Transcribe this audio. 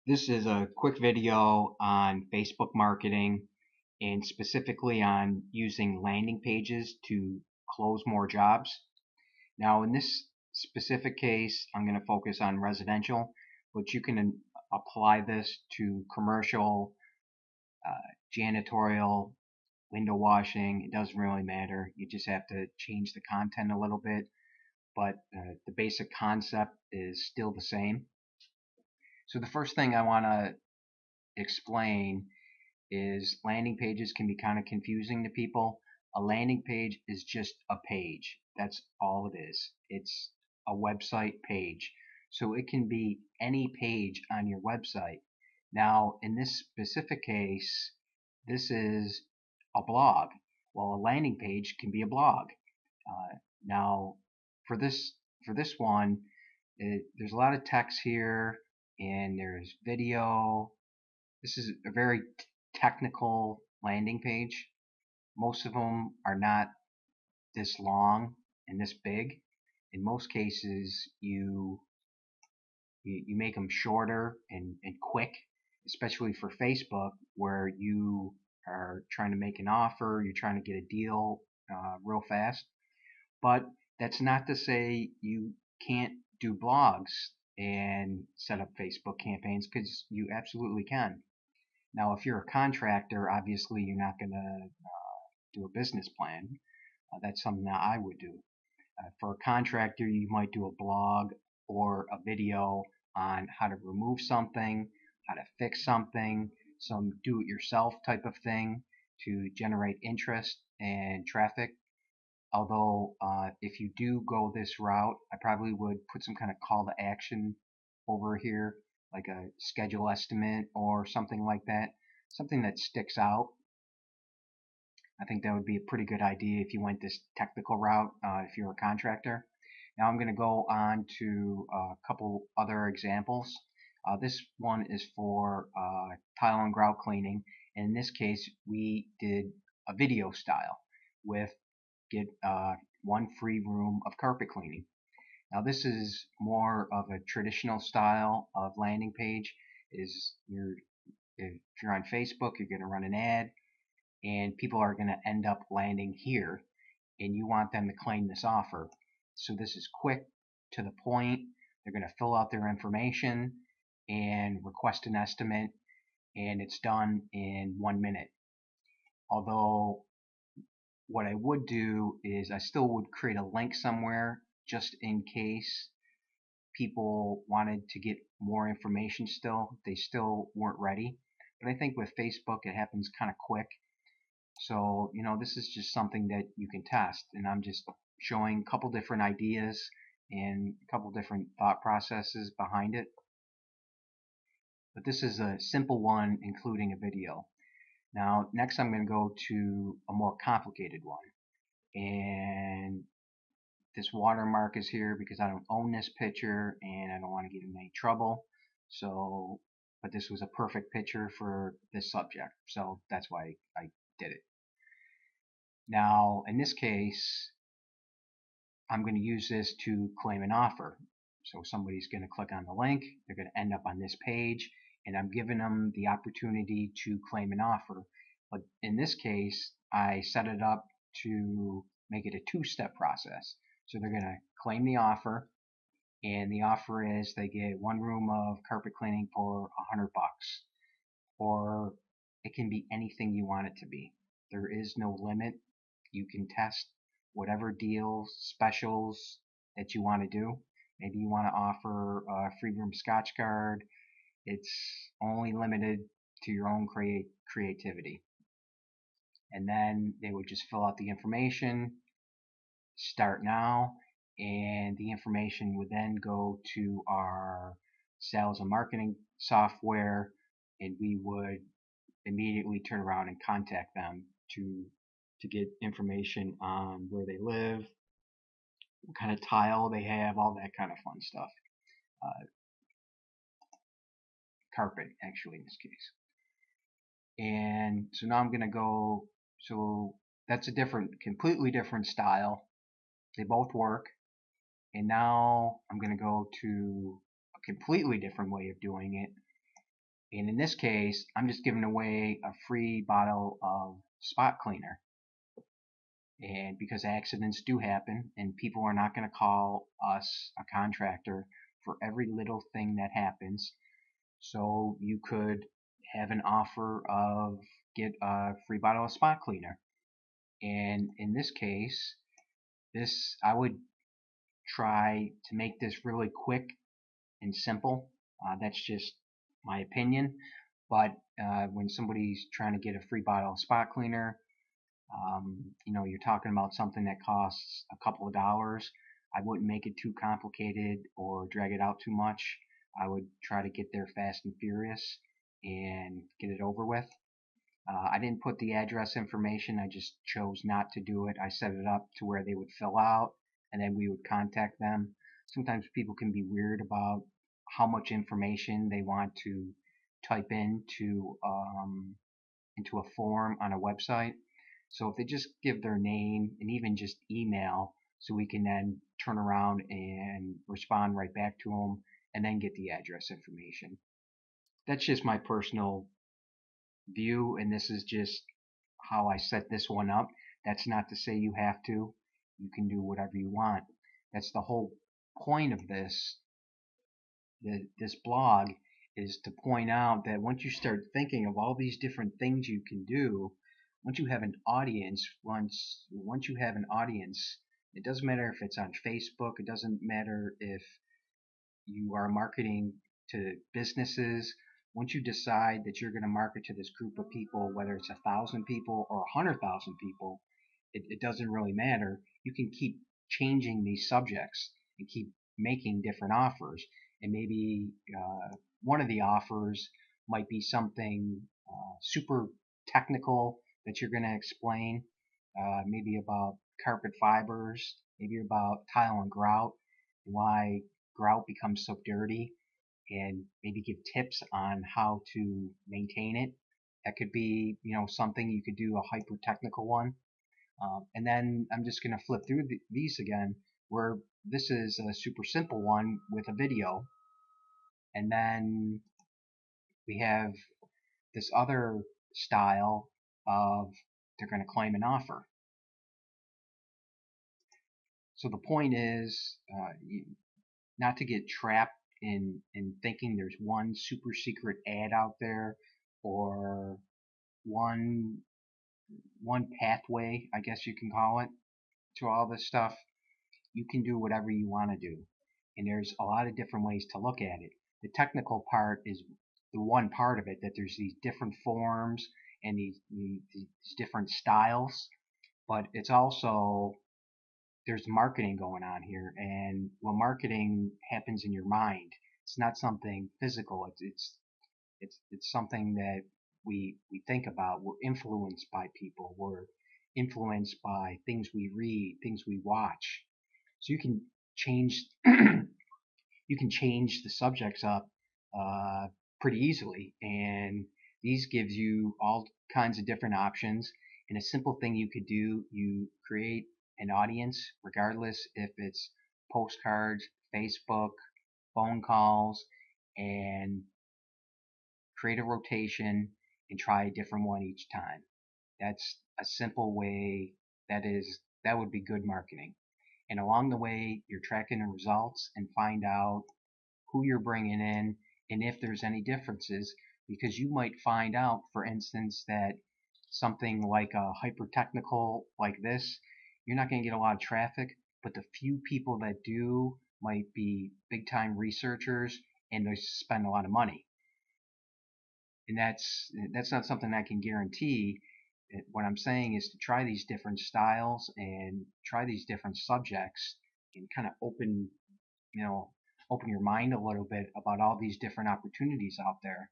This is a quick video on Facebook marketing and specifically on using landing pages to close more jobs. Now, in this specific case, I'm going to focus on residential, but you can apply this to commercial, janitorial, window washing. It doesn't really matter. You just have to change the content a little bit, but the basic concept is still the same. So the first thing I want to explain is landing pages can be kind of confusing to people. A landing page is just a page. That's all it is. It's a website page. So it can be any page on your website. Now, in this specific case, this is a blog. Well, a landing page can be a blog. Now, for this one, there's a lot of text here, and there's video. This is a very technical landing page. Most of them are not this long and this big. In most cases, you make them shorter and quick, especially for Facebook, where you are trying to make an offer, you're trying to get a deal real fast. But that's not to say you can't do blogs and set up Facebook campaigns, because you absolutely can. Now, if you're a contractor, obviously you're not going to do a business plan. That's something that I would do. For a contractor, you might do a blog or a video on how to remove something, how to fix something, some do-it-yourself type of thing to generate interest and traffic. Although, if you do go this route, I probably would put some kind of call to action over here, like a schedule estimate or something like that, something that sticks out. I think that would be a pretty good idea if you went this technical route, if you're a contractor. Now I'm going to go on to a couple other examples. This one is for tile and grout cleaning, and in this case we did a video style with get one free room of carpet cleaning. Now this is more of a traditional style of landing page. If you're on Facebook, you're going to run an ad, and people are going to end up landing here, and you want them to claim this offer. So this is quick, to the point. They're going to fill out their information and request an estimate, and it's done in 1 minute. Although what I would do is I still would create a link somewhere just in case people wanted to get more information still. They still weren't ready. But I think with Facebook it happens kind of quick. So, this is just something that you can test, and I'm just showing a couple different ideas and a couple different thought processes behind it. But this is a simple one, including a video. Now, next I'm going to go to a more complicated one. And this watermark is here because I don't own this picture and I don't want to get in any trouble. So, but this was a perfect picture for this subject, so that's why I did it. Now, in this case, I'm going to use this to claim an offer. So somebody's going to click on the link, they're going to end up on this page, and I'm giving them the opportunity to claim an offer. But in this case, I set it up to make it a two-step process. So they're going to claim the offer, and the offer is they get one room of carpet cleaning for $100, or it can be anything you want it to be. There is no limit. You can test whatever deals, specials that you want to do. Maybe you want to offer a free room Scotchgard. It's only limited to your own creativity. And then they would just fill out the information, start now, and the information would then go to our sales and marketing software, and we would immediately turn around and contact them to get information on where they live, what kind of tile they have, all that kind of fun stuff. Carpet, actually, in this case. And so now I'm going to go, so that's a completely different style. They both work. And now I'm going to go to a completely different way of doing it. And in this case, I'm just giving away a free bottle of spot cleaner. And because accidents do happen, and people are not going to call us, a contractor, for every little thing that happens. So you could have an offer of get a free bottle of spot cleaner. And in this case, I would try to make this really quick and simple. That's just my opinion. But when somebody's trying to get a free bottle of spot cleaner, you're talking about something that costs a couple of dollars. I wouldn't make it too complicated or drag it out too much. I would try to get there fast and furious and get it over with. I didn't put the address information. I just chose not to do it. I set it up to where they would fill out and then we would contact them. Sometimes people can be weird about how much information they want to type into a form on a website. So if they just give their name and even just email, so we can then turn around and respond right back to them and then get the address information. That's just my personal view, and this is just how I set this one up. That's not to say you have to. You can do whatever you want. That's the whole point of this blog, is to point out that once you start thinking of all these different things you can do, once you have an audience, once you have an audience, it doesn't matter if it's on Facebook, it doesn't matter if you are marketing to businesses. Once you decide that you're going to market to this group of people, whether it's 1,000 people or 100,000 people, it doesn't really matter. You can keep changing these subjects and keep making different offers. And maybe one of the offers might be something super technical that you're going to explain, maybe about carpet fibers, maybe about tile and grout, and why grout becomes so dirty, and maybe give tips on how to maintain it. That could be, something you could do, a hyper technical one. And then I'm just going to flip through these again, where this is a super simple one with a video. And then we have this other style of they're going to claim an offer. So the point is not to get trapped in thinking there's one super secret ad out there, or one pathway, I guess you can call it, to all this stuff. You can do whatever you want to do, and there's a lot of different ways to look at it. The technical part is the one part of it, that there's these different forms and these different styles, but it's also, there's marketing going on here, and marketing happens in your mind. It's not something physical. It's something that we think about. We're influenced by people. We're influenced by things we read, things we watch. So you can change the subjects up pretty easily, and these gives you all kinds of different options. And a simple thing you could do, you create an audience, regardless if it's postcards, Facebook, phone calls, and create a rotation and try a different one each time. That's a simple way. That would be good marketing. And along the way, you're tracking the results and find out who you're bringing in and if there's any differences, because you might find out, for instance, that something like a hyper technical like this, you're not going to get a lot of traffic, but the few people that do might be big time researchers and they spend a lot of money. And that's not something I can guarantee. What I'm saying is to try these different styles and try these different subjects and kind of open your mind a little bit about all these different opportunities out there.